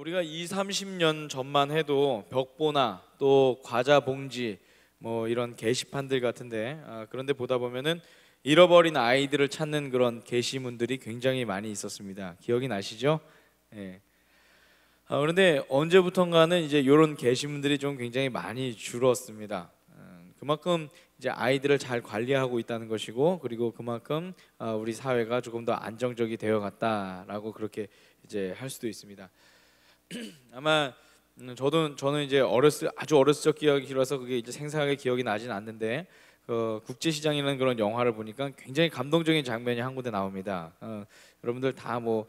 우리가 2, 30년 전만 해도 벽보나 또 과자 봉지 뭐 이런 게시판들 같은데 그런데 보다 보면은 잃어버린 아이들을 찾는 그런 게시문들이 굉장히 많이 있었습니다. 기억이 나시죠? 예. 그런데 언제부턴가는 이제 이런 게시문들이 좀 굉장히 많이 줄었습니다. 그만큼 이제 아이들을 잘 관리하고 있다는 것이고, 그리고 그만큼 우리 사회가 조금 더 안정적이 되어 갔다라고 그렇게 이제 할 수도 있습니다. 아마 저는 이제 아주 어렸을 적 기억이라서 그게 이제 생생하게 기억이 나진 않는데, 국제시장이라는 그런 영화를 보니까 굉장히 감동적인 장면이 한 군데 나옵니다. 여러분들 다 뭐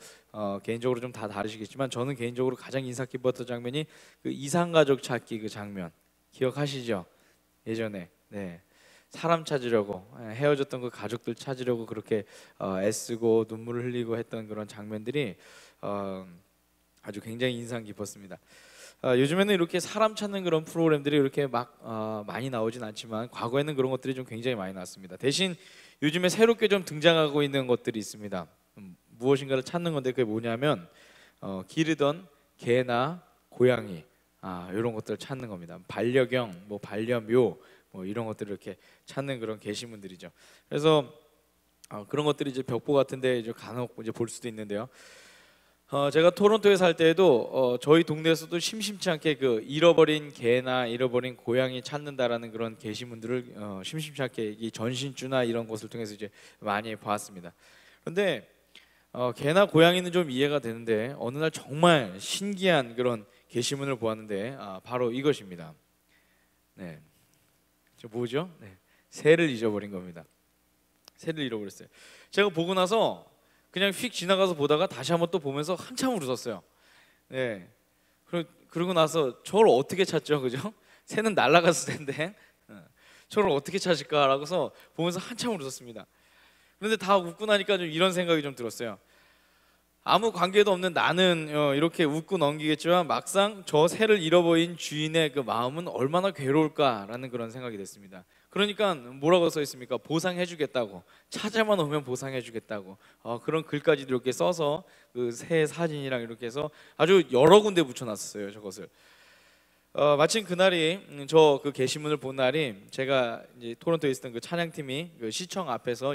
개인적으로 좀 다 다르시겠지만 저는 개인적으로 가장 인상 깊었던 장면이 그 이상가족 찾기 그 장면 기억하시죠? 예전에 네. 사람 찾으려고 헤어졌던 그 가족들 찾으려고 그렇게 애쓰고 눈물을 흘리고 했던 그런 장면들이 아주 굉장히 인상 깊었습니다. 요즘에는 이렇게 사람 찾는 그런 프로그램들이 이렇게 막 많이 나오진 않지만 과거에는 그런 것들이 좀 굉장히 많이 나왔습니다. 대신 요즘에 새롭게 좀 등장하고 있는 것들이 있습니다. 무엇인가를 찾는 건데 그게 뭐냐면 기르던 개나 고양이 이런 것들을 찾는 겁니다. 반려견, 뭐 반려묘 뭐 이런 것들을 이렇게 찾는 그런 게시문들이죠. 그래서 그런 것들이 이제 벽보 같은데 이제 간혹 이제 볼 수도 있는데요. 제가 토론토에 살 때에도 저희 동네에서도 심심치 않게 그 잃어버린 개나 잃어버린 고양이 찾는다라는 그런 게시문들을 심심치 않게 이 전신주나 이런 곳을 통해서 이제 많이 보았습니다. 그런데 개나 고양이는 좀 이해가 되는데 어느 날 정말 신기한 그런 게시문을 보았는데 바로 이것입니다. 네, 저 뭐죠? 네, 새를 잊어버린 겁니다. 새를 잃어버렸어요. 제가 보고 나서 그냥 휙 지나가서 보다가 다시 한번 또 보면서 한참을 웃었어요. 네. 그러고 나서 저를 어떻게 찾죠, 그죠? 새는 날아갔을 텐데 저를 어떻게 찾을까라고서 보면서 한참을 웃었습니다. 그런데 다 웃고 나니까 좀 이런 생각이 좀 들었어요. 아무 관계도 없는 나는 이렇게 웃고 넘기겠지만 막상 저 새를 잃어버린 주인의 그 마음은 얼마나 괴로울까라는 그런 생각이 됐습니다. 그러니까 뭐라고 써 있습니까? 보상해주겠다고, 찾아만 오면 보상해주겠다고 그런 글까지 이렇게 써서 그 새 사진이랑 이렇게 해서 아주 여러 군데 붙여놨었어요. 저것을 마침 그날이 저 그 게시문을 본 날이 제가 이제 토론토에 있었던 그 찬양팀이 그 시청 앞에서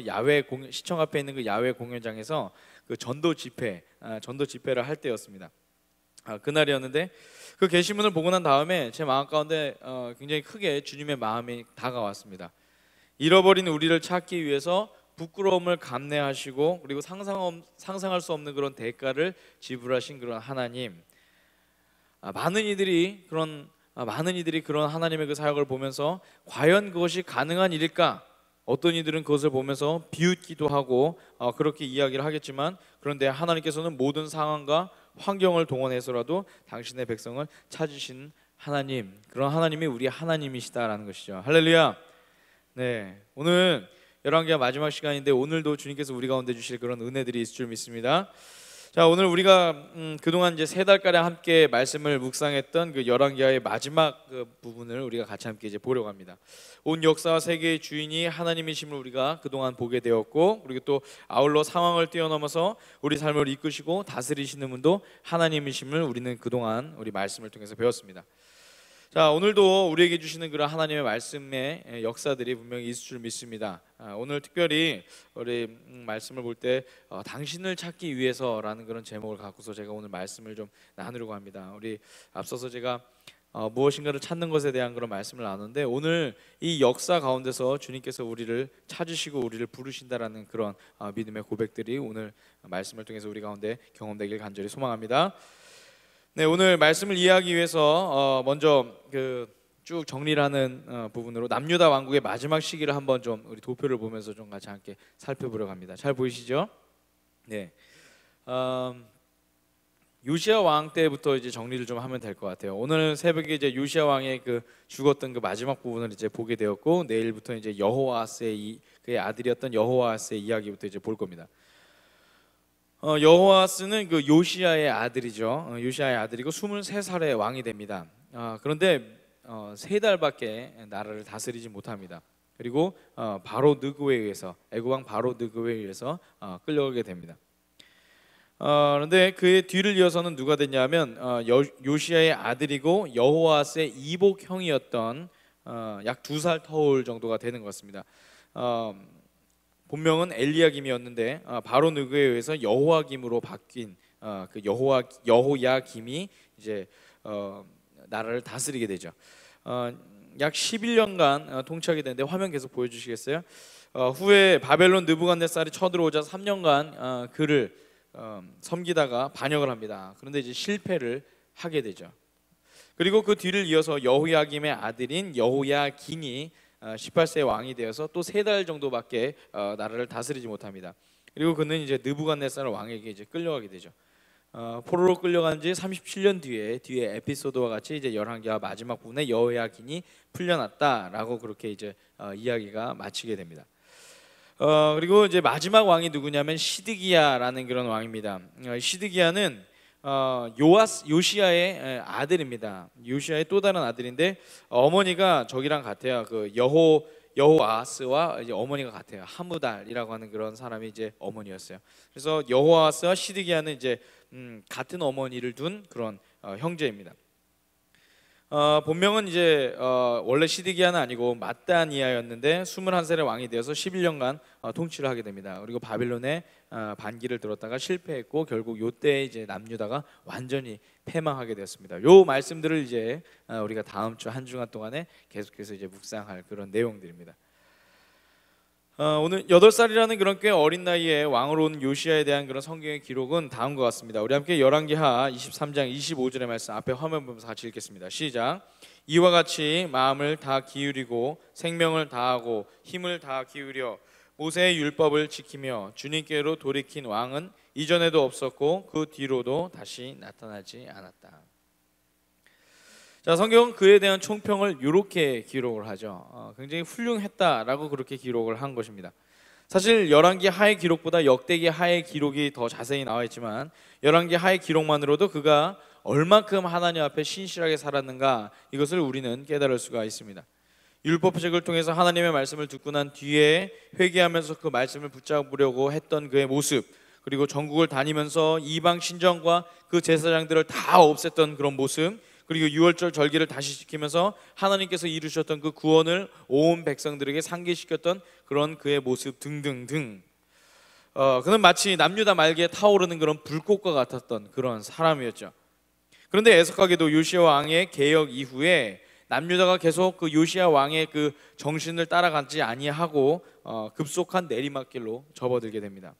시청 앞에 있는 그 야외 공연장에서 그 전도 집회를 할 때였습니다. 그날이었는데 그 게시문을 보고 난 다음에 제 마음 가운데 굉장히 크게 주님의 마음이 다가왔습니다. 잃어버린 우리를 찾기 위해서 부끄러움을 감내하시고 그리고 상상할 수 없는 그런 대가를 지불하신 그런 하나님, 많은 이들이 그런 하나님의 그 사역을 보면서 과연 그것이 가능한 일일까? 어떤 이들은 그것을 보면서 비웃기도 하고 그렇게 이야기를 하겠지만, 그런데 하나님께서는 모든 상황과 환경을 동원해서라도 당신의 백성을 찾으신 하나님, 그런 하나님이 우리 하나님이시다라는 것이죠. 할렐루야. 네, 오늘 열왕기하 마지막 시간인데 오늘도 주님께서 우리 가운데 주실 그런 은혜들이 있을 줄 믿습니다. 자, 오늘 우리가 그동안 이제 3달가량 함께 말씀을 묵상했던 그 열왕기하의 마지막 그 부분을 우리가 같이 함께 이제 보려고 합니다. 온 역사와 세계의 주인이 하나님이심을 우리가 그동안 보게 되었고, 그리고 또 아울러 상황을 뛰어넘어서 우리 삶을 이끄시고 다스리시는 분도 하나님이심을 우리는 그동안 우리 말씀을 통해서 배웠습니다. 자, 오늘도 우리에게 주시는 그런 하나님의 말씀의 역사들이 분명히 있을 줄 믿습니다. 오늘 특별히 우리 말씀을 볼 때 당신을 찾기 위해서라는 그런 제목을 갖고서 제가 오늘 말씀을 좀 나누려고 합니다. 우리 앞서서 제가 무엇인가를 찾는 것에 대한 그런 말씀을 나누는데, 오늘 이 역사 가운데서 주님께서 우리를 찾으시고 우리를 부르신다라는 그런 믿음의 고백들이 오늘 말씀을 통해서 우리 가운데 경험되길 간절히 소망합니다. 네, 오늘 말씀을 이해하기 위해서 먼저 그 쭉 정리를 하는 부분으로 남유다 왕국의 마지막 시기를 한번 좀 우리 도표를 보면서 좀 같이 함께 살펴보려고 합니다. 잘 보이시죠? 네, 요시야 왕 때부터 이제 정리를 좀 하면 될 것 같아요. 오늘 새벽에 이제 요시야 왕의 그 죽었던 그 마지막 부분을 이제 보게 되었고, 내일부터 이제 여호아스의 그의 아들이었던 여호아스의 이야기부터 이제 볼 겁니다. 여호아스는 그 요시야의 아들이죠. 요시야의 아들이고 23살에 왕이 됩니다. 그런데 3달밖에 나라를 다스리지 못합니다. 그리고 바로 느고에 의해서, 애국왕 바로 느고에 의해서 끌려가게 됩니다. 그런데 그의 뒤를 이어서는 누가 됐냐면 요시야의 아들이고 여호아스의 이복 형이었던 약 2살 터울 정도가 되는 것 같습니다. 본명은 엘리야김이었는데 바로 누구에 의해서 여호와김으로 바뀐 그 여호야김이 이제 나라를 다스리게 되죠. 약 11년간 통치하게 되는데 화면 계속 보여주시겠어요? 후에 바벨론 느부갓네살이 쳐들어오자 3년간 그를 섬기다가 반역을 합니다. 그런데 이제 실패를 하게 되죠. 그리고 그 뒤를 이어서 여호야김의 아들인 여호야긴이 18세 왕이 되어서 또 3달 정도밖에 나라를 다스리지 못합니다. 그리고 그는 이제 느부갓네살 왕에게 이제 끌려가게 되죠. 포로로 끌려간 지 37년 뒤에 에피소드와 같이 이제 열왕기하 마지막 부분에 여호야긴이 풀려났다라고 그렇게 이제 이야기가 마치게 됩니다. 그리고 이제 마지막 왕이 누구냐면 시드기야라는 그런 왕입니다. 시드기야는 요시야의 아들입니다. 요시야의 또 다른 아들인데 어머니가 저기랑 같아요. 그 여호아스와 이제 어머니가 같아요. 하무달이라고 하는 그런 사람이 이제 어머니였어요. 그래서 여호아스와 시드기야는 이제 같은 어머니를 둔 그런 형제입니다. 본명은 이제 원래 시드기야는 아니고 마따니아였는데 21살의 왕이 되어서 11년간 통치를 하게 됩니다. 그리고 바빌론에 반기를 들었다가 실패했고 결국 요때 이제 남유다가 완전히 패망하게 되었습니다. 요 말씀들을 이제 우리가 다음 주 한 주간 동안에 계속해서 이제 묵상할 그런 내용들입니다. 오늘 8살이라는 그런 꽤 어린 나이에 왕으로 온 요시야에 대한 그런 성경의 기록은 다음과 같습니다. 우리 함께 열왕기하 23장 25절의 말씀 앞에 화면 보면서 같이 읽겠습니다. 시작. 이와 같이 마음을 다 기울이고 생명을 다하고 힘을 다 기울여 모세의 율법을 지키며 주님께로 돌이킨 왕은 이전에도 없었고 그 뒤로도 다시 나타나지 않았다. 자, 성경은 그에 대한 총평을 이렇게 기록을 하죠. 굉장히 훌륭했다라고 그렇게 기록을 한 것입니다. 사실 열왕기 하의 기록보다 역대기 하의 기록이 더 자세히 나와 있지만 열왕기 하의 기록만으로도 그가 얼만큼 하나님 앞에 신실하게 살았는가 이것을 우리는 깨달을 수가 있습니다. 율법책을 통해서 하나님의 말씀을 듣고 난 뒤에 회개하면서 그 말씀을 붙잡으려고 했던 그의 모습, 그리고 전국을 다니면서 이방 신전과 그 제사장들을 다 없앴던 그런 모습, 그리고 유월절 절기를 다시 지키면서 하나님께서 이루셨던 그 구원을 온 백성들에게 상기시켰던 그런 그의 모습 등등등. 그는 마치 남유다 말기에 타오르는 그런 불꽃과 같았던 그런 사람이었죠. 그런데 애석하게도 요시야 왕의 개혁 이후에 남유다가 계속 그 요시야 왕의 그 정신을 따라가지 아니하고 급속한 내리막길로 접어들게 됩니다.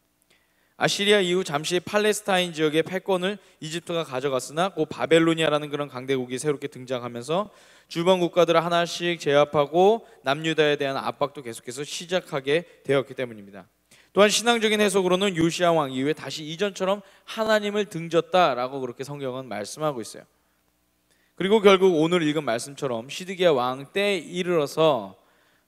아시리아 이후 잠시 팔레스타인 지역의 패권을 이집트가 가져갔으나 그 바벨로니아라는 그런 강대국이 새롭게 등장하면서 주변 국가들을 하나씩 제압하고 남유다에 대한 압박도 계속해서 시작하게 되었기 때문입니다. 또한 신앙적인 해석으로는 요시야 왕 이후에 다시 이전처럼 하나님을 등졌다라고 그렇게 성경은 말씀하고 있어요. 그리고 결국 오늘 읽은 말씀처럼 시드기야 왕 때에 이르러서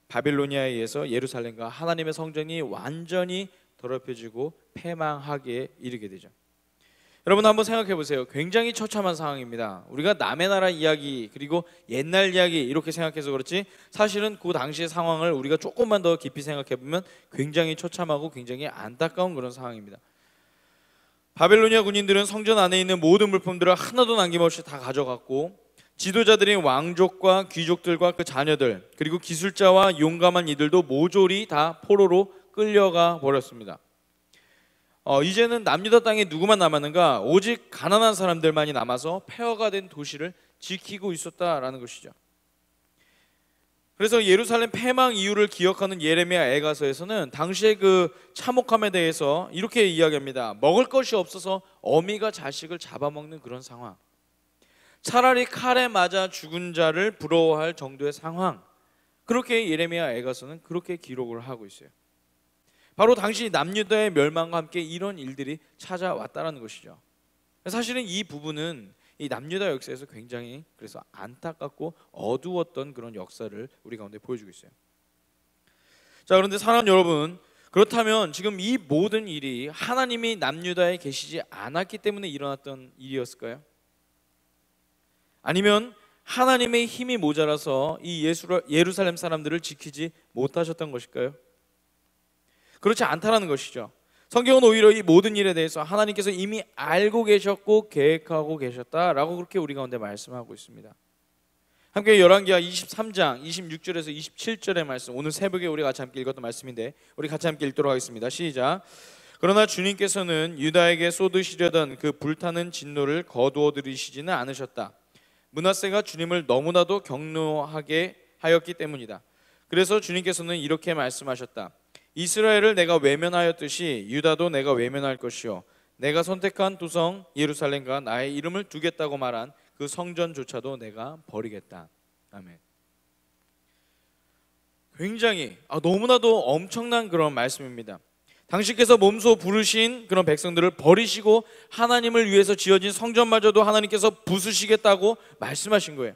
바빌로니아에 의해서 예루살렘과 하나님의 성전이 완전히 더럽혀지고 패망하게 이르게 되죠. 여러분 한번 생각해 보세요. 굉장히 처참한 상황입니다. 우리가 남의 나라 이야기 그리고 옛날 이야기 이렇게 생각해서 그렇지 사실은 그 당시의 상황을 우리가 조금만 더 깊이 생각해 보면 굉장히 처참하고 굉장히 안타까운 그런 상황입니다. 바벨로니아 군인들은 성전 안에 있는 모든 물품들을 하나도 남김없이 다 가져갔고 지도자들인 왕족과 귀족들과 그 자녀들 그리고 기술자와 용감한 이들도 모조리 다 포로로 끌려가 버렸습니다. 이제는 남유다 땅에 누구만 남았는가? 오직 가난한 사람들만이 남아서 폐허가 된 도시를 지키고 있었다라는 것이죠. 그래서 예루살렘 패망 이유를 기억하는 예레미야 애가서에서는 당시의 그 참혹함에 대해서 이렇게 이야기합니다. 먹을 것이 없어서 어미가 자식을 잡아먹는 그런 상황, 차라리 칼에 맞아 죽은 자를 부러워할 정도의 상황, 그렇게 예레미야 애가서는 그렇게 기록을 하고 있어요. 바로 당시 남유다의 멸망과 함께 이런 일들이 찾아왔다는 것이죠. 사실은 이 부분은 이 남유다 역사에서 굉장히 그래서 안타깝고 어두웠던 그런 역사를 우리 가운데 보여주고 있어요. 자, 그런데 사랑하는 여러분, 그렇다면 지금 이 모든 일이 하나님이 남유다에 계시지 않았기 때문에 일어났던 일이었을까요? 아니면 하나님의 힘이 모자라서 이 예루살렘 사람들을 지키지 못하셨던 것일까요? 그렇지 않다라는 것이죠. 성경은 오히려 이 모든 일에 대해서 하나님께서 이미 알고 계셨고 계획하고 계셨다라고 그렇게 우리 가운데 말씀하고 있습니다. 함께 열왕기하 23장 26절에서 27절의 말씀, 오늘 새벽에 우리 같이 함께 읽었던 말씀인데 우리 같이 함께 읽도록 하겠습니다. 시작. 그러나 주님께서는 유다에게 쏟으시려던 그 불타는 진노를 거두어 들이시지는 않으셨다. 므낫세가 주님을 너무나도 경노하게 하였기 때문이다. 그래서 주님께서는 이렇게 말씀하셨다. 이스라엘을 내가 외면하였듯이 유다도 내가 외면할 것이요 내가 선택한 도성 예루살렘과 나의 이름을 두겠다고 말한 그 성전조차도 내가 버리겠다. 아멘. 굉장히 너무나도 엄청난 그런 말씀입니다. 당신께서 몸소 부르신 그런 백성들을 버리시고 하나님을 위해서 지어진 성전마저도 하나님께서 부수시겠다고 말씀하신 거예요.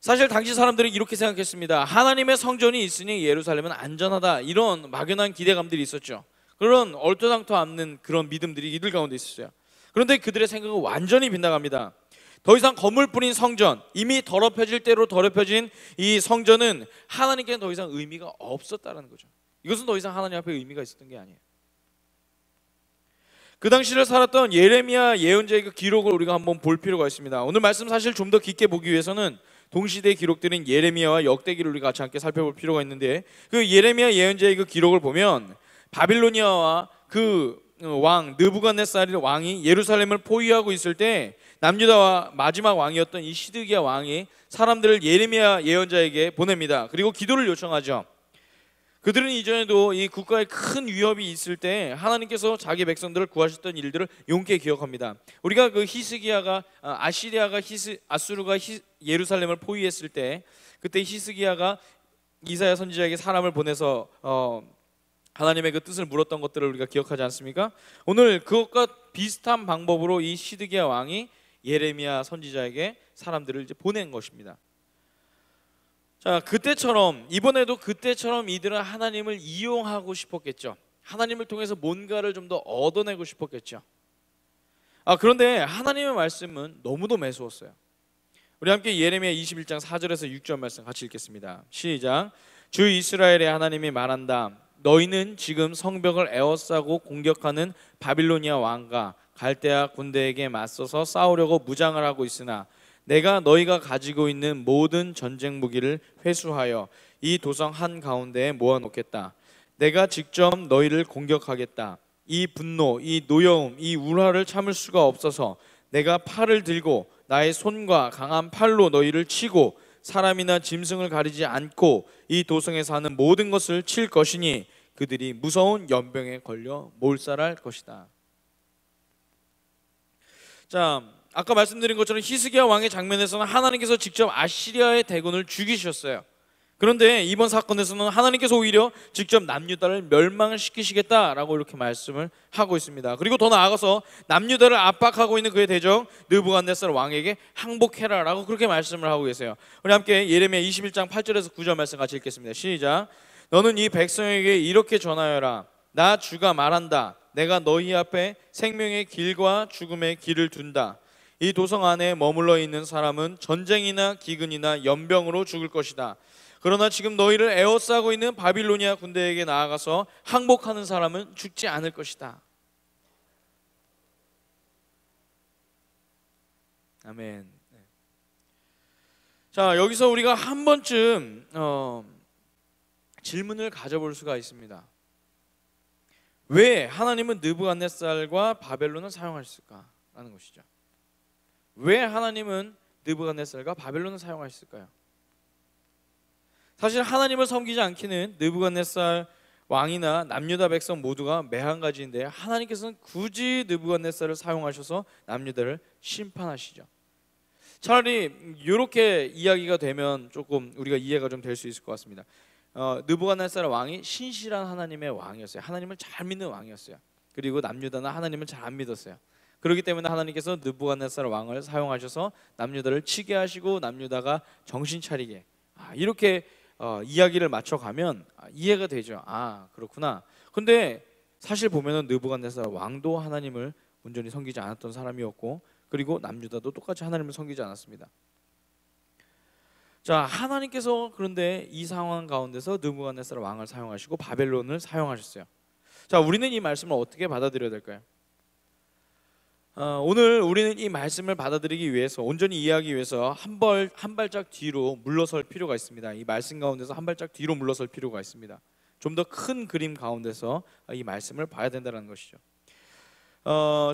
사실 당시 사람들이 이렇게 생각했습니다. 하나님의 성전이 있으니 예루살렘은 안전하다, 이런 막연한 기대감들이 있었죠. 그런 얼토당토 않는 그런 믿음들이 이들 가운데 있었어요. 그런데 그들의 생각은 완전히 빗나갑니다. 더 이상 건물뿐인 성전, 이미 더럽혀질 대로 더럽혀진 이 성전은 하나님께는 더 이상 의미가 없었다는 거죠. 이것은 더 이상 하나님 앞에 의미가 있었던 게 아니에요. 그 당시를 살았던 예레미야 예언자의 그 기록을 우리가 한번 볼 필요가 있습니다. 오늘 말씀 사실 좀 더 깊게 보기 위해서는 동시대에 기록되는 예레미야와 역대기를 우리가 같이 함께 살펴볼 필요가 있는데, 그 예레미야 예언자의 그 기록을 보면 바빌로니아와 그 왕 느부갓네살 왕이 예루살렘을 포위하고 있을 때 남유다와 마지막 왕이었던 이 시드기야 왕이 사람들을 예레미야 예언자에게 보냅니다. 그리고 기도를 요청하죠. 그들은 이전에도 이 국가에 큰 위협이 있을 때 하나님께서 자기 백성들을 구하셨던 일들을 용케 기억합니다. 우리가 그 히스기야가 아시리아가 아수르가 예루살렘을 포위했을 때, 그때 히스기야가 이사야 선지자에게 사람을 보내서 하나님의 그 뜻을 물었던 것들을 우리가 기억하지 않습니까? 오늘 그것과 비슷한 방법으로 이 시드기야 왕이 예레미야 선지자에게 사람들을 이제 보낸 것입니다. 자, 그때처럼 이번에도 그때처럼 이들은 하나님을 이용하고 싶었겠죠. 하나님을 통해서 뭔가를 좀 더 얻어내고 싶었겠죠. 그런데 하나님의 말씀은 너무도 매서웠어요. 우리 함께 예레미야 21장 4절에서 6절 말씀 같이 읽겠습니다. 시작. 주 이스라엘의 하나님이 말한다. 너희는 지금 성벽을 에워싸고 공격하는 바빌로니아 왕과 갈대아 군대에게 맞서서 싸우려고 무장을 하고 있으나 내가 너희가 가지고 있는 모든 전쟁 무기를 회수하여 이 도성 한가운데에 모아놓겠다. 내가 직접 너희를 공격하겠다. 이 분노, 이 노여움, 이 울화를 참을 수가 없어서 내가 팔을 들고 나의 손과 강한 팔로 너희를 치고 사람이나 짐승을 가리지 않고 이 도성에 사는 모든 것을 칠 것이니 그들이 무서운 연병에 걸려 몰살할 것이다. 자, 아까 말씀드린 것처럼 히스기야 왕의 장면에서는 하나님께서 직접 아시리아의 대군을 죽이셨어요. 그런데 이번 사건에서는 하나님께서 오히려 직접 남유다를 멸망을 시키시겠다라고 이렇게 말씀을 하고 있습니다. 그리고 더 나아가서 남유다를 압박하고 있는 그의 대적 느부갓네살 왕에게 항복해라라고 그렇게 말씀을 하고 계세요. 우리 함께 예레미야 21장 8절에서 9절 말씀 같이 읽겠습니다. 시작. 너는 이 백성에게 이렇게 전하여라. 나 주가 말한다. 내가 너희 앞에 생명의 길과 죽음의 길을 둔다. 이 도성 안에 머물러 있는 사람은 전쟁이나 기근이나 연병으로 죽을 것이다. 그러나 지금 너희를 에워싸고 있는 바빌로니아 군대에게 나아가서 항복하는 사람은 죽지 않을 것이다. 아멘. 자, 여기서 우리가 한 번쯤 질문을 가져볼 수가 있습니다. 왜 하나님은 느부갓네살과 바벨론을 사용하셨을까라는 것이죠. 왜 하나님은 느부갓네살과 바벨론을 사용하셨을까요? 사실 하나님을 섬기지 않기는 느부갓네살 왕이나 남유다 백성 모두가 매한가지인데 하나님께서는 굳이 느부갓네살을 사용하셔서 남유다를 심판하시죠. 차라리 이렇게 이야기가 되면 조금 우리가 이해가 좀 될 수 있을 것 같습니다. 느부갓네살 왕이 신실한 하나님의 왕이었어요. 하나님을 잘 믿는 왕이었어요. 그리고 남유다는 하나님을 잘 안 믿었어요. 그렇기 때문에 하나님께서 느부갓네살 왕을 사용하셔서 남유다를 치게 하시고 남유다가 정신 차리게 이렇게 이야기를 맞춰가면 이해가 되죠. 그렇구나. 근데 사실 보면은 느부갓네살 왕도 하나님을 온전히 섬기지 않았던 사람이었고, 그리고 남유다도 똑같이 하나님을 섬기지 않았습니다. 자, 하나님께서 그런데 이 상황 가운데서 느부갓네살 왕을 사용하시고 바벨론을 사용하셨어요. 자, 우리는 이 말씀을 어떻게 받아들여야 될까요? 오늘 우리는 이 말씀을 받아들이기 위해서, 온전히 이해하기 위해서 한 발짝 뒤로 물러설 필요가 있습니다. 이 말씀 가운데서 한 발짝 뒤로 물러설 필요가 있습니다. 좀 더 큰 그림 가운데서 이 말씀을 봐야 된다는 것이죠.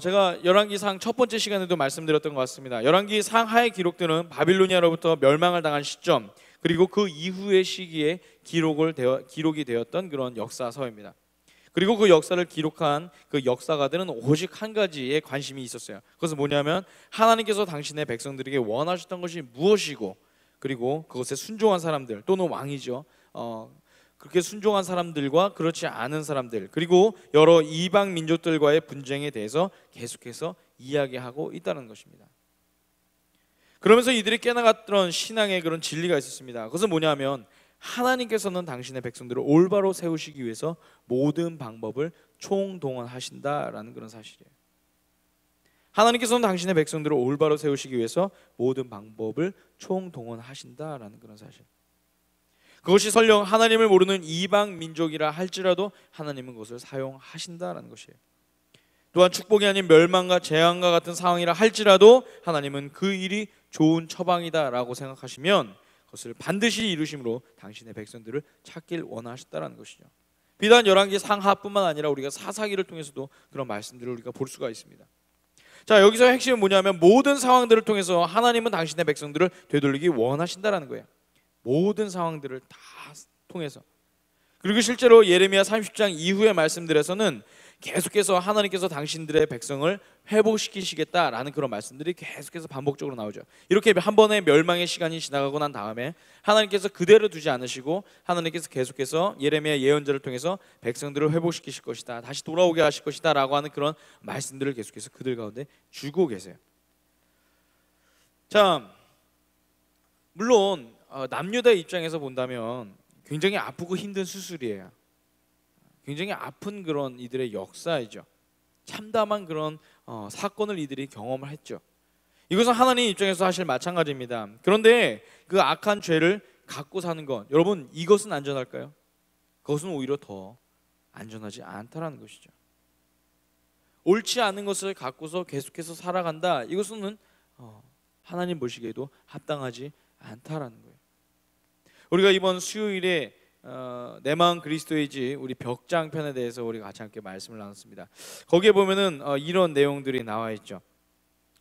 제가 열왕기상 첫 번째 시간에도 말씀드렸던 것 같습니다. 열왕기 상하의 기록들은 바빌로니아로부터 멸망을 당한 시점, 그리고 그 이후의 시기에 기록이 되었던 그런 역사서입니다. 그리고 그 역사를 기록한 그 역사가들은 오직 한 가지에 관심이 있었어요. 그것은 뭐냐면 하나님께서 당신의 백성들에게 원하셨던 것이 무엇이고, 그리고 그것에 순종한 사람들, 또는 왕이죠, 그렇게 순종한 사람들과 그렇지 않은 사람들, 그리고 여러 이방 민족들과의 분쟁에 대해서 계속해서 이야기하고 있다는 것입니다. 그러면서 이들이 깨나갔던 신앙의 그런 진리가 있었습니다. 그것은 뭐냐면 하나님께서는 당신의 백성들을 올바로 세우시기 위해서 모든 방법을 총동원하신다라는 그런 사실이에요. 하나님께서는 당신의 백성들을 올바로 세우시기 위해서 모든 방법을 총동원하신다라는 그런 사실. 그것이 설령 하나님을 모르는 이방 민족이라 할지라도 하나님은 그것을 사용하신다라는 것이에요. 또한 축복이 아닌 멸망과 재앙과 같은 상황이라 할지라도 하나님은 그 일이 좋은 처방이다라고 생각하시면 그것을 반드시 이루심으로 당신의 백성들을 찾길 원하셨다라는 것이죠. 비단 열왕기 상하뿐만 아니라 우리가 사사기를 통해서도 그런 말씀들을 우리가 볼 수가 있습니다. 자, 여기서 핵심은 뭐냐면 모든 상황들을 통해서 하나님은 당신의 백성들을 되돌리기 원하신다라는 거예요. 모든 상황들을 다 통해서. 그리고 실제로 예레미야 30장 이후의 말씀들에서는 계속해서 하나님께서 당신들의 백성을 회복시키시겠다라는 그런 말씀들이 계속해서 반복적으로 나오죠. 이렇게 한 번의 멸망의 시간이 지나가고 난 다음에 하나님께서 그대로 두지 않으시고 하나님께서 계속해서 예레미야 예언자를 통해서 백성들을 회복시키실 것이다, 다시 돌아오게 하실 것이다 라고 하는 그런 말씀들을 계속해서 그들 가운데 주고 계세요. 자, 물론 남유다의 입장에서 본다면 굉장히 아프고 힘든 수술이에요. 굉장히 아픈 그런 이들의 역사이죠. 참담한 그런 사건을 이들이 경험을 했죠. 이것은 하나님 입장에서 사실 마찬가지입니다. 그런데 그 악한 죄를 갖고 사는 것, 여러분 이것은 안전할까요? 그것은 오히려 더 안전하지 않다라는 것이죠. 옳지 않은 것을 갖고서 계속해서 살아간다, 이것은 하나님 보시기에도 합당하지 않다라는 거예요. 우리가 이번 수요일에 내 마음 그리스도이지 우리 벽장 편에 대해서 우리가 같이 함께 말씀을 나눴습니다. 거기에 보면은 이런 내용들이 나와 있죠.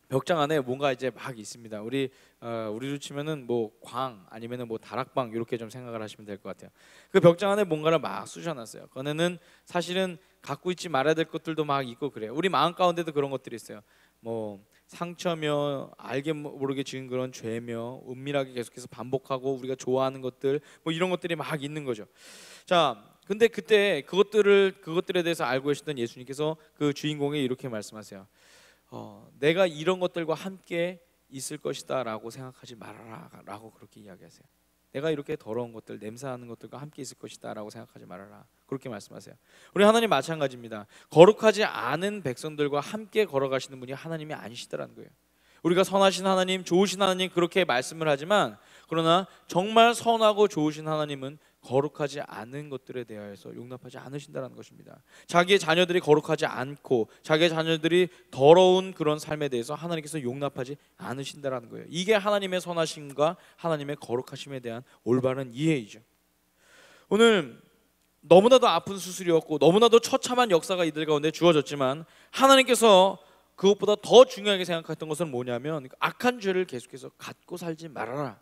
벽장 안에 뭔가 이제 막 있습니다. 우리로 치면은 뭐 광 아니면은 뭐 다락방 이렇게 좀 생각을 하시면 될 것 같아요. 그 벽장 안에 뭔가를 막 쑤셔놨어요. 그거는 사실은 갖고 있지 말아야 될 것들도 막 있고 그래요. 우리 마음 가운데도 그런 것들이 있어요. 뭐 상처며 알게 모르게 지은 그런 죄며 은밀하게 계속해서 반복하고 우리가 좋아하는 것들, 뭐 이런 것들이 막 있는 거죠. 자, 근데 그때 그것들에 대해서 알고 계셨던 예수님께서 그 주인공에 이렇게 말씀하세요. 내가 이런 것들과 함께 있을 것이다라고 생각하지 말아라라고 그렇게 이야기하세요. 내가 이렇게 더러운 것들, 냄새나는 것들과 함께 있을 것이다라고 생각하지 말아라, 그렇게 말씀하세요. 우리 하나님 마찬가지입니다. 거룩하지 않은 백성들과 함께 걸어가시는 분이 하나님이 아니시다라는 거예요. 우리가 선하신 하나님, 좋으신 하나님 그렇게 말씀을 하지만, 그러나 정말 선하고 좋으신 하나님은 거룩하지 않은 것들에 대하여서 용납하지 않으신다는 것입니다. 자기의 자녀들이 거룩하지 않고 자기의 자녀들이 더러운 그런 삶에 대해서 하나님께서 용납하지 않으신다는 거예요. 이게 하나님의 선하심과 하나님의 거룩하심에 대한 올바른 이해이죠. 오늘 너무나도 아픈 수술이었고 너무나도 처참한 역사가 이들 가운데 주어졌지만, 하나님께서 그것보다 더 중요하게 생각했던 것은 뭐냐면 악한 죄를 계속해서 갖고 살지 말아라.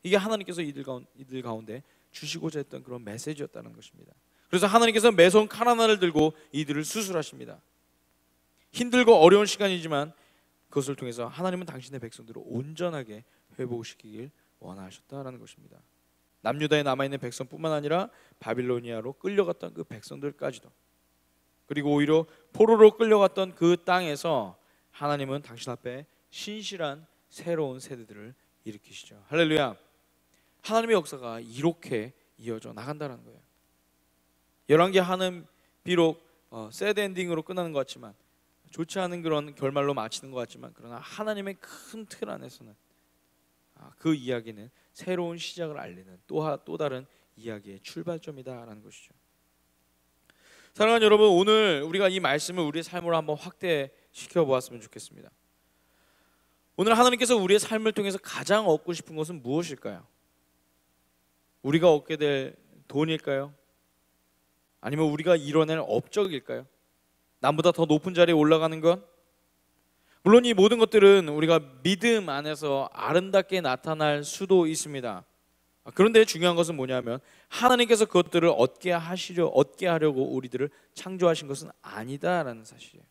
이게 하나님께서 이들 가운데 주시고자 했던 그런 메시지였다는 것입니다. 그래서 하나님께서 매서운 칼 하나를 들고 이들을 수술하십니다. 힘들고 어려운 시간이지만 그것을 통해서 하나님은 당신의 백성들을 온전하게 회복시키길 원하셨다는 것입니다. 남유다에 남아있는 백성뿐만 아니라 바빌로니아로 끌려갔던 그 백성들까지도, 그리고 오히려 포로로 끌려갔던 그 땅에서 하나님은 당신 앞에 신실한 새로운 세대들을 일으키시죠. 할렐루야. 하나님의 역사가 이렇게 이어져 나간다는 거예요. 열왕기 하는 비록 새드 엔딩으로 끝나는 것 같지만, 좋지 않은 그런 결말로 마치는 것 같지만, 그러나 하나님의 큰 틀 안에서는 그 이야기는 새로운 시작을 알리는 또 다른 이야기의 출발점이다라는 것이죠. 사랑하는 여러분, 오늘 우리가 이 말씀을 우리의 삶으로 한번 확대시켜 보았으면 좋겠습니다. 오늘 하나님께서 우리의 삶을 통해서 가장 얻고 싶은 것은 무엇일까요? 우리가 얻게 될 돈일까요? 아니면 우리가 이뤄낼 업적일까요? 남보다 더 높은 자리에 올라가는 것? 물론 이 모든 것들은 우리가 믿음 안에서 아름답게 나타날 수도 있습니다. 그런데 중요한 것은 뭐냐면 하나님께서 그것들을 얻게 하려고 우리들을 창조하신 것은 아니다라는 사실이에요.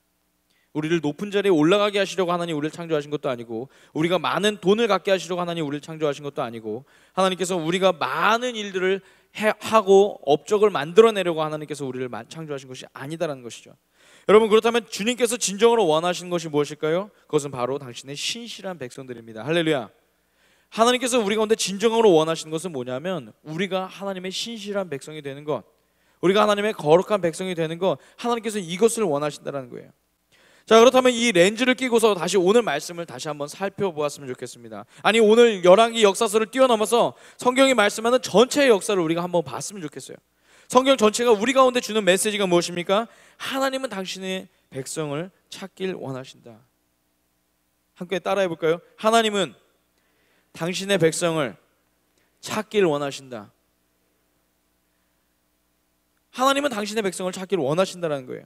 우리를 높은 자리에 올라가게 하시려고 하나님 우리를 창조하신 것도 아니고, 우리가 많은 돈을 갖게 하시려고 하나님 우리를 창조하신 것도 아니고, 하나님께서 우리가 많은 일들을 하고 업적을 만들어내려고 하나님께서 우리를 창조하신 것이 아니다라는 것이죠. 여러분, 그렇다면 주님께서 진정으로 원하시는 것이 무엇일까요? 그것은 바로 당신의 신실한 백성들입니다. 할렐루야. 하나님께서 우리 가운데 진정으로 원하시는 것은 뭐냐면 우리가 하나님의 신실한 백성이 되는 것, 우리가 하나님의 거룩한 백성이 되는 것, 하나님께서 이것을 원하신다는 거예요. 자, 그렇다면 이 렌즈를 끼고서 다시 오늘 말씀을 다시 한번 살펴보았으면 좋겠습니다. 아니, 오늘 열왕기 역사서를 뛰어넘어서 성경이 말씀하는 전체의 역사를 우리가 한번 봤으면 좋겠어요. 성경 전체가 우리 가운데 주는 메시지가 무엇입니까? 하나님은 당신의 백성을 찾길 원하신다. 함께 따라해 볼까요? 하나님은 당신의 백성을 찾길 원하신다. 하나님은 당신의 백성을 찾기를 원하신다는 거예요.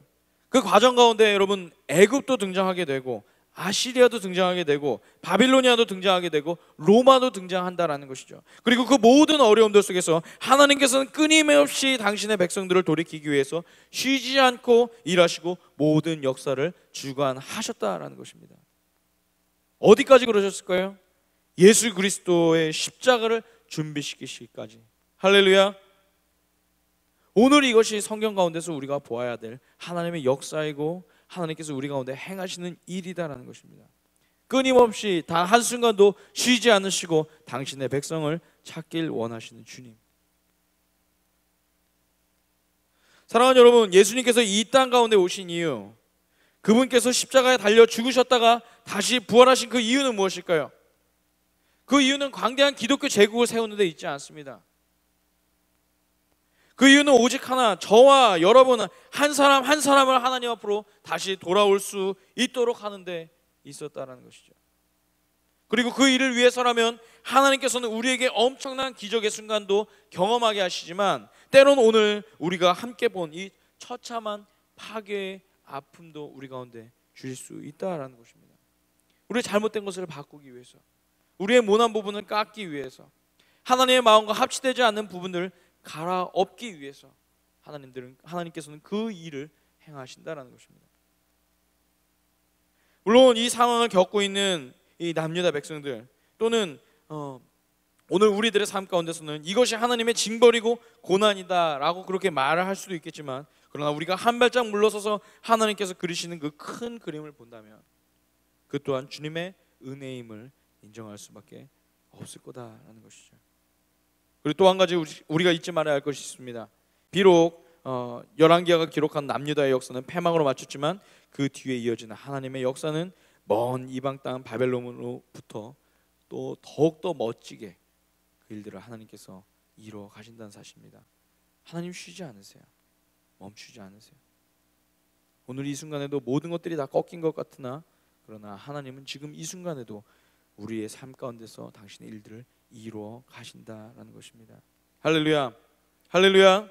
그 과정 가운데 여러분, 애굽도 등장하게 되고 아시리아도 등장하게 되고 바빌로니아도 등장하게 되고 로마도 등장한다라는 것이죠. 그리고 그 모든 어려움들 속에서 하나님께서는 끊임없이 당신의 백성들을 돌이키기 위해서 쉬지 않고 일하시고 모든 역사를 주관하셨다라는 것입니다. 어디까지 그러셨을까요? 예수 그리스도의 십자가를 준비시키시기까지. 할렐루야. 오늘 이것이 성경 가운데서 우리가 보아야 될 하나님의 역사이고 하나님께서 우리 가운데 행하시는 일이다라는 것입니다. 끊임없이 단 한순간도 쉬지 않으시고 당신의 백성을 찾길 원하시는 주님. 사랑하는 여러분, 예수님께서 이 땅 가운데 오신 이유, 그분께서 십자가에 달려 죽으셨다가 다시 부활하신 그 이유는 무엇일까요? 그 이유는 광대한 기독교 제국을 세우는 데 있지 않습니다. 그 이유는 오직 하나, 저와 여러분 한 사람 한 사람을 하나님 앞으로 다시 돌아올 수 있도록 하는 데 있었다는 것이죠. 그리고 그 일을 위해서라면 하나님께서는 우리에게 엄청난 기적의 순간도 경험하게 하시지만, 때론 오늘 우리가 함께 본 이 처참한 파괴의 아픔도 우리 가운데 주실 수 있다라는 것입니다. 우리의 잘못된 것을 바꾸기 위해서, 우리의 모난 부분을 깎기 위해서, 하나님의 마음과 합치되지 않는 부분을 갈아엎기 위해서 하나님께서는 그 일을 행하신다라는 것입니다. 물론 이 상황을 겪고 있는 이 남유다 백성들, 또는 오늘 우리들의 삶 가운데서는 이것이 하나님의 징벌이고 고난이다라고 그렇게 말을 할 수도 있겠지만, 그러나 우리가 한 발짝 물러서서 하나님께서 그리시는 그 큰 그림을 본다면 그 또한 주님의 은혜임을 인정할 수밖에 없을 거다라는 것이죠. 그리고 또 한 가지 우리가 잊지 말아야 할 것이 있습니다. 비록 열왕기하가 기록한 남유다의 역사는 패망으로 마쳤지만 그 뒤에 이어지는 하나님의 역사는 먼 이방 땅 바벨론으로부터 또 더욱더 멋지게 그 일들을 하나님께서 이루어 가신다는 사실입니다. 하나님 쉬지 않으세요. 멈추지 않으세요. 오늘 이 순간에도 모든 것들이 다 꺾인 것 같으나, 그러나 하나님은 지금 이 순간에도 우리의 삶 가운데서 당신의 일들을 이루어 가신다라는 것입니다. 할렐루야. 할렐루야.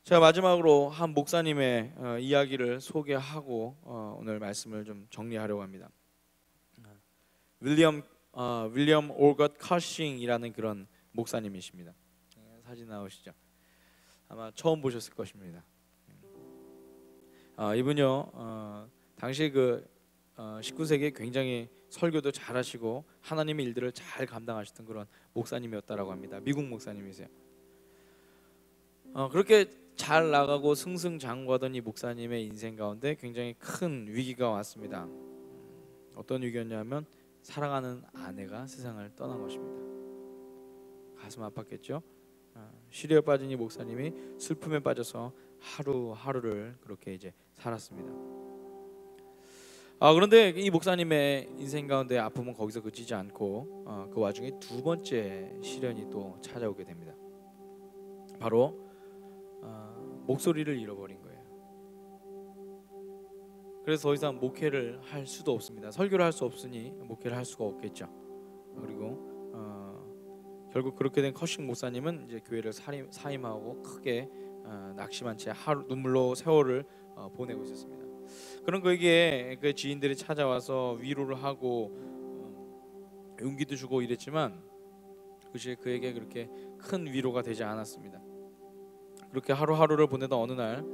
제가 마지막으로 한 목사님의 이야기를 소개하고 오늘 말씀을 좀 정리하려고 합니다. 윌리엄 올것 커싱이라는 그런 목사님이십니다. 사진 나오시죠? 아마 처음 보셨을 것입니다. 이분요, 당시 그 19세기에 굉장히 설교도 잘하시고 하나님의 일들을 잘 감당하셨던 그런 목사님이었다라고 합니다. 미국 목사님이세요. 그렇게 잘 나가고 승승장구하던 이 목사님의 인생 가운데 굉장히 큰 위기가 왔습니다. 어떤 위기였냐면 사랑하는 아내가 세상을 떠난 것입니다. 가슴 아팠겠죠. 시리에 빠진 이 목사님이 슬픔에 빠져서 하루하루를 그렇게 이제 살았습니다. 그런데 이 목사님의 인생 가운데 아픔은 거기서 그치지 않고 그 와중에 두 번째 시련이 또 찾아오게 됩니다. 바로 목소리를 잃어버린 거예요. 그래서 더 이상 목회를 할 수도 없습니다. 설교를 할 수 없으니 목회를 할 수가 없겠죠. 그리고 결국 그렇게 된 커싱 목사님은 이제 교회를 사임하고 크게 낙심한 채 눈물로 세월을 보내고 있었습니다. 그런 그에게 그 지인들이 찾아와서 위로를 하고 용기도 주고 이랬지만 그것이 그에게 그렇게 큰 위로가 되지 않았습니다. 그렇게 하루하루를 보내다 어느 날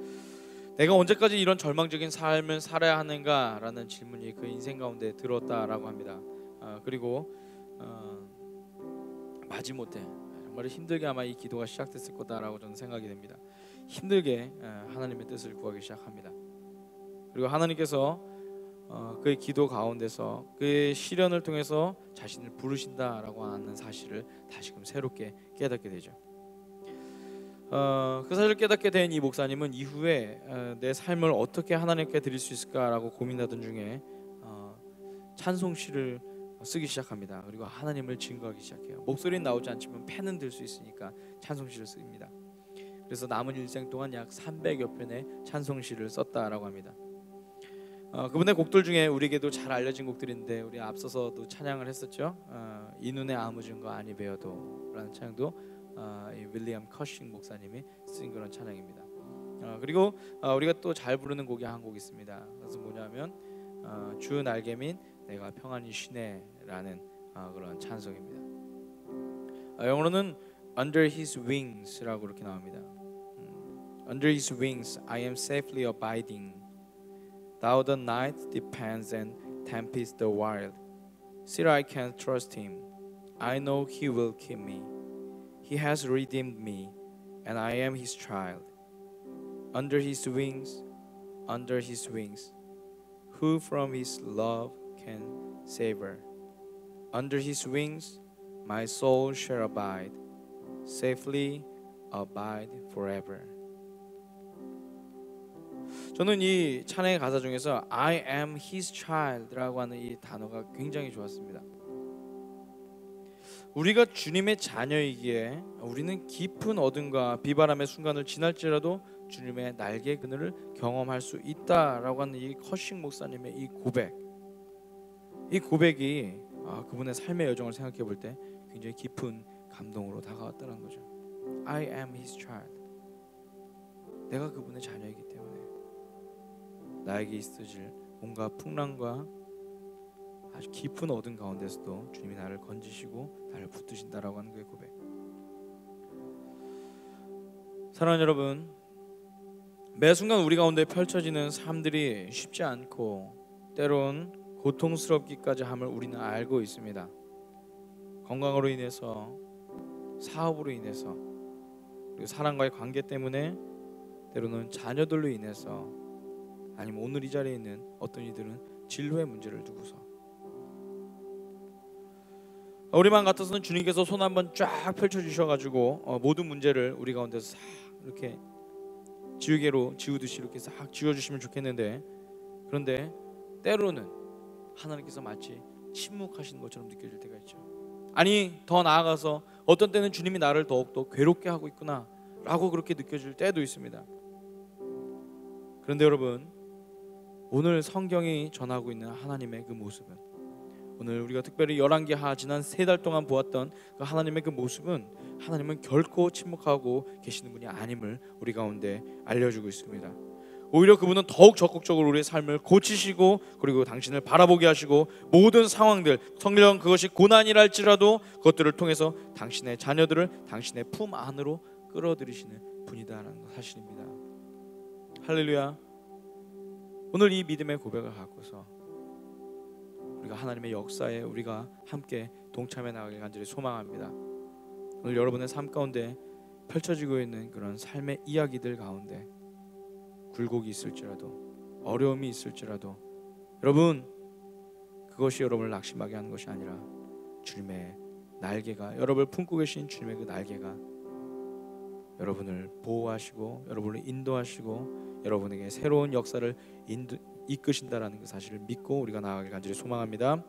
내가 언제까지 이런 절망적인 삶을 살아야 하는가라는 질문이 그 인생 가운데 들었다라고 합니다. 그리고 마지못해 정말 힘들게 아마 이 기도가 시작됐을 거다라고 저는 생각이 됩니다. 힘들게 하나님의 뜻을 구하기 시작합니다. 그리고 하나님께서 그의 기도 가운데서 그의 시련을 통해서 자신을 부르신다라고 하는 사실을 다시금 새롭게 깨닫게 되죠. 그 사실을 깨닫게 된 이 목사님은 이후에 내 삶을 어떻게 하나님께 드릴 수 있을까라고 고민하던 중에 찬송시를 쓰기 시작합니다. 그리고 하나님을 증거하기 시작해요. 목소리는 나오지 않지만 펜은 들 수 있으니까 찬송시를 씁니다. 그래서 남은 일생 동안 약 300여 편의 찬송시를 썼다라고 합니다. 그분의 곡들 중에 우리에게도 잘 알려진 곡들인데 우리 앞서서도 찬양을 했었죠. 이 눈에 아무 증거 아니 베어도 라는 찬양도 이 윌리엄 커싱 목사님이 쓴 그런 찬양입니다. 그리고 우리가 또 잘 부르는 곡이 한 곡 있습니다. 그래서 뭐냐면 주 날개민 내가 평안히 쉬네라는 그런 찬송입니다. 영어로는 Under His Wings라고 이렇게 나옵니다. Under His wings I am safely abiding. Thou the night depends and tempest the wild. Still I can trust Him. I know He will keep me. He has redeemed me, and I am His child. Under His wings, under His wings, who from His love can savor? Under His wings, my soul shall abide, safely abide forever. 저는 이 찬양의 가사 중에서 I am His child라고 하는 이 단어가 굉장히 좋았습니다. 우리가 주님의 자녀이기에 우리는 깊은 어둠과 비바람의 순간을 지날지라도 주님의 날개 그늘을 경험할 수 있다라고 하는 이 커싱 목사님의 이 고백이 그분의 삶의 여정을 생각해 볼 때 굉장히 깊은 감동으로 다가왔다는 거죠. I am His child. 내가 그분의 자녀이기 때문에 나에게 있어질 온갖 풍랑과 아주 깊은 어둠 가운데서도 주님이 나를 건지시고 나를 붙드신다라고 하는 그의 고백. 사랑하는 여러분, 매 순간 우리 가운데 펼쳐지는 삶들이 쉽지 않고 때론 고통스럽기까지 함을 우리는 알고 있습니다. 건강으로 인해서, 사업으로 인해서, 그리고 사람과의 관계 때문에, 때로는 자녀들로 인해서, 아니면 오늘 이 자리에 있는 어떤 이들은 진로의 문제를 두고서 우리만 같아서는 주님께서 손 한번 쫙 펼쳐주셔가지고 모든 문제를 우리 가운데서 싹 이렇게 지우개로 지우듯이 이렇게 싹 지워주시면 좋겠는데, 그런데 때로는 하나님께서 마치 침묵하시는 것처럼 느껴질 때가 있죠. 아니 더 나아가서 어떤 때는 주님이 나를 더욱더 괴롭게 하고 있구나 라고 그렇게 느껴질 때도 있습니다. 그런데 여러분, 오늘 성경이 전하고 있는 하나님의 그 모습은, 오늘 우리가 특별히 열왕기하 지난 3달 동안 보았던 그 하나님의 그 모습은, 하나님은 결코 침묵하고 계시는 분이 아님을 우리 가운데 알려주고 있습니다. 오히려 그분은 더욱 적극적으로 우리의 삶을 고치시고, 그리고 당신을 바라보게 하시고, 모든 상황들, 성령 그것이 고난이랄지라도 그것들을 통해서 당신의 자녀들을 당신의 품 안으로 끌어들이시는 분이다라는 사실입니다. 할렐루야. 오늘 이 믿음의 고백을 갖고서 우리가 하나님의 역사에 우리가 함께 동참해 나가길 간절히 소망합니다. 오늘 여러분의 삶 가운데 펼쳐지고 있는 그런 삶의 이야기들 가운데 굴곡이 있을지라도, 어려움이 있을지라도, 여러분 그것이 여러분을 낙심하게 하는 것이 아니라 주님의 날개가, 여러분을 품고 계신 주님의 그 날개가 여러분을 보호하시고 여러분을 인도하시고 여러분에게 새로운 역사를 이끄신다라는 그 사실을 믿고 우리가 나아가길 간절히 소망합니다.